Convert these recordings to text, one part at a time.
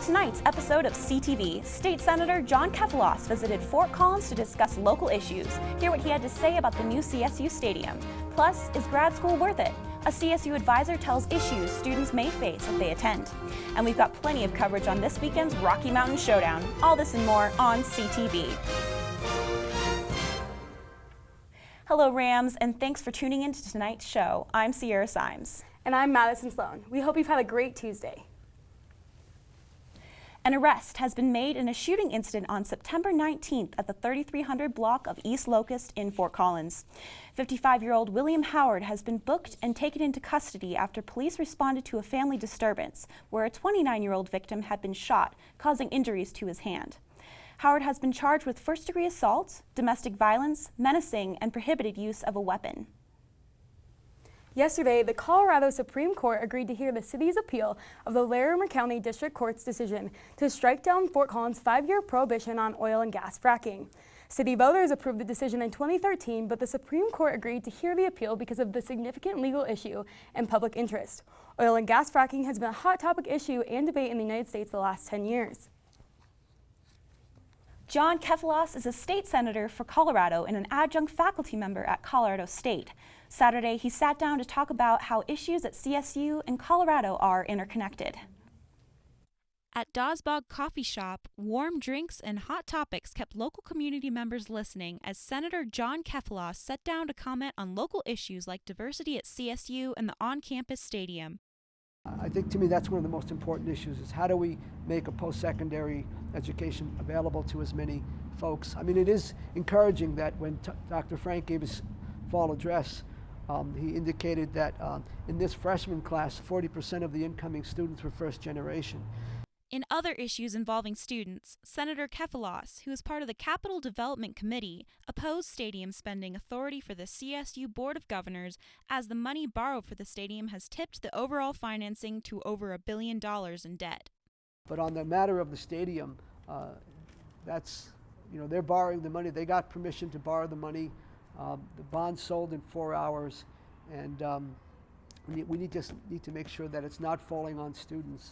tonight's episode of CTV, State Senator John Kefeloss visited Fort Collins to discuss local issues. Hear what he had to say about the new CSU stadium. Plus, is grad school worth it? A CSU advisor tells issues students may face if they attend. And we've got plenty of coverage on this weekend's Rocky Mountain Showdown. All this and more on CTV. Hello, Rams, and thanks for tuning in to tonight's show. I'm Sierra Cymes. And I'm Madison Sloan. We hope you've had a great Tuesday. An arrest has been made in a shooting incident on September 19th at the 3300 block of East Locust in Fort Collins. 55-year-old William Howard has been booked and taken into custody after police responded to a family disturbance where a 29-year-old victim had been shot, causing injuries to his hand. Howard has been charged with first-degree assault, domestic violence, menacing, and prohibited use of a weapon. Yesterday, the Colorado Supreme Court agreed to hear the city's appeal of the Larimer County District Court's decision to strike down Fort Collins' 5-year prohibition on oil and gas fracking. City voters approved the decision in 2013, but the Supreme Court agreed to hear the appeal because of the significant legal issue and public interest. Oil and gas fracking has been a hot topic issue and debate in the United States the last 10 years. John Kefeloss is a state senator for Colorado and an adjunct faculty member at Colorado State. Saturday, he sat down to talk about how issues at CSU and Colorado are interconnected. At Dawsbog Coffee Shop, warm drinks and hot topics kept local community members listening as Senator John Kefeloss sat down to comment on local issues like diversity at CSU and the on-campus stadium. I think to me that's one of the most important issues is how do we make a post-secondary education available to as many folks. I mean, it is encouraging that when Dr. Frank gave his fall address, he indicated that in this freshman class, 40% of the incoming students were first generation. In other issues involving students, Senator Kefeloss, who is part of the Capital Development Committee, opposed stadium spending authority for the CSU Board of Governors as the money borrowed for the stadium has tipped the overall financing to over $1 billion in debt. But on the matter of the stadium, they're borrowing the money. They got permission to borrow the money. The bond sold in 4 hours, and we just need to make sure that it's not falling on students.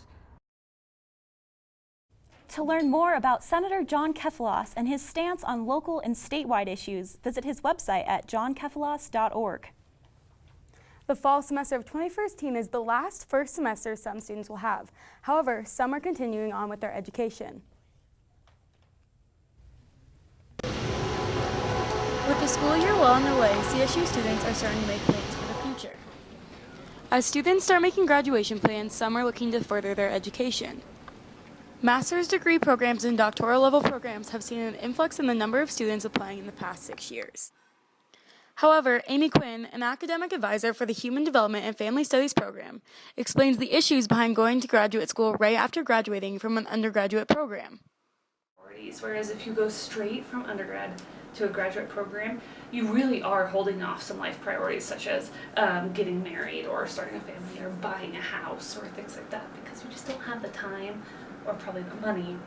To learn more about Senator John Kefeloss and his stance on local and statewide issues, visit his website at johnkefeloss.org. The fall semester of 2015 is the last first semester some students will have. However, some are continuing on with their education. With the school year well underway, CSU students are starting to make plans for the future. As students start making graduation plans, some are looking to further their education. Master's degree programs and doctoral level programs have seen an influx in the number of students applying in the past 6 years. However, Amy Quinn, an academic advisor for the Human Development and Family Studies program, explains the issues behind going to graduate school right after graduating from an undergraduate program. Whereas if you go straight from undergrad to a graduate program, you really are holding off some life priorities such as getting married or starting a family or buying a house or things like that, because you just don't have the time or probably the money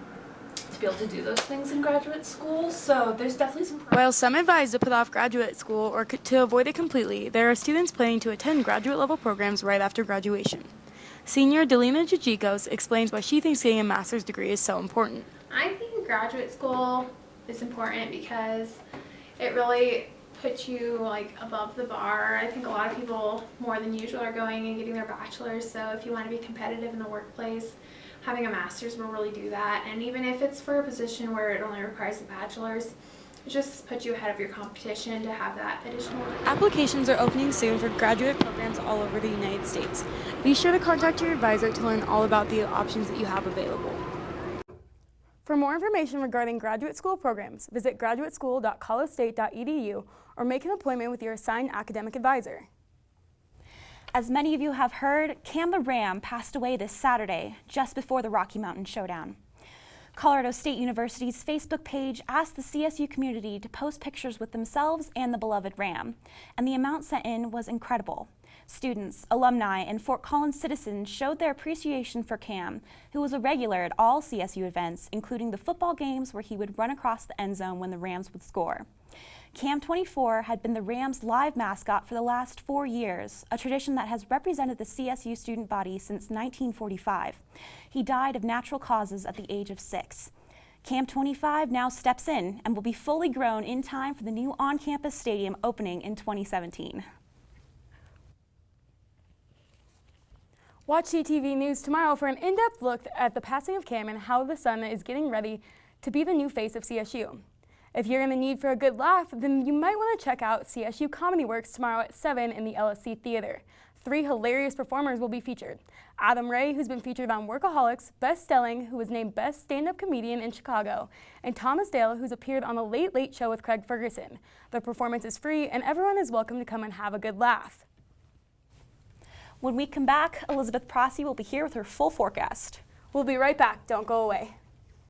to be able to do those things in graduate school. So there's definitely some While some advise to put off graduate school or to avoid it completely, there are students planning to attend graduate level programs right after graduation. Senior Delina Jujikos explains why she thinks getting a master's degree is so important. I think graduate school is important because it really puts you above the bar. I think a lot of people more than usual are going and getting their bachelor's, so if you want to be competitive in the workplace, having a master's will really do that. And even if it's for a position where it only requires a bachelor's, it just puts you ahead of your competition to have that additional. Applications are opening soon for graduate programs all over the United States. Be sure to contact your advisor to learn all about the options that you have available. For more information regarding graduate school programs, visit graduateschool.colostate.edu or make an appointment with your assigned academic advisor. As many of you have heard, Cam the Ram passed away this Saturday, just before the Rocky Mountain Showdown. Colorado State University's Facebook page asked the CSU community to post pictures with themselves and the beloved Ram, and the amount sent in was incredible. Students, alumni, and Fort Collins citizens showed their appreciation for Cam, who was a regular at all CSU events, including the football games where he would run across the end zone when the Rams would score. Cam 24 had been the Rams' live mascot for the last 4 years, a tradition that has represented the CSU student body since 1945. He died of natural causes at the age of 6. Cam 25 now steps in and will be fully grown in time for the new on-campus stadium opening in 2017. Watch CTV News tomorrow for an in-depth look at the passing of Cam and how the son is getting ready to be the new face of CSU. If you're in the need for a good laugh, then you might want to check out CSU Comedy Works tomorrow at 7 in the LSC Theater. 3 hilarious performers will be featured. Adam Ray, who's been featured on Workaholics, Best Stelling, who was named Best Stand-Up Comedian in Chicago, and Thomas Dale, who's appeared on The Late Late Show with Craig Ferguson. The performance is free, and everyone is welcome to come and have a good laugh. When we come back, Elizabeth Prossi will be here with her full forecast. We'll be right back. Don't go away.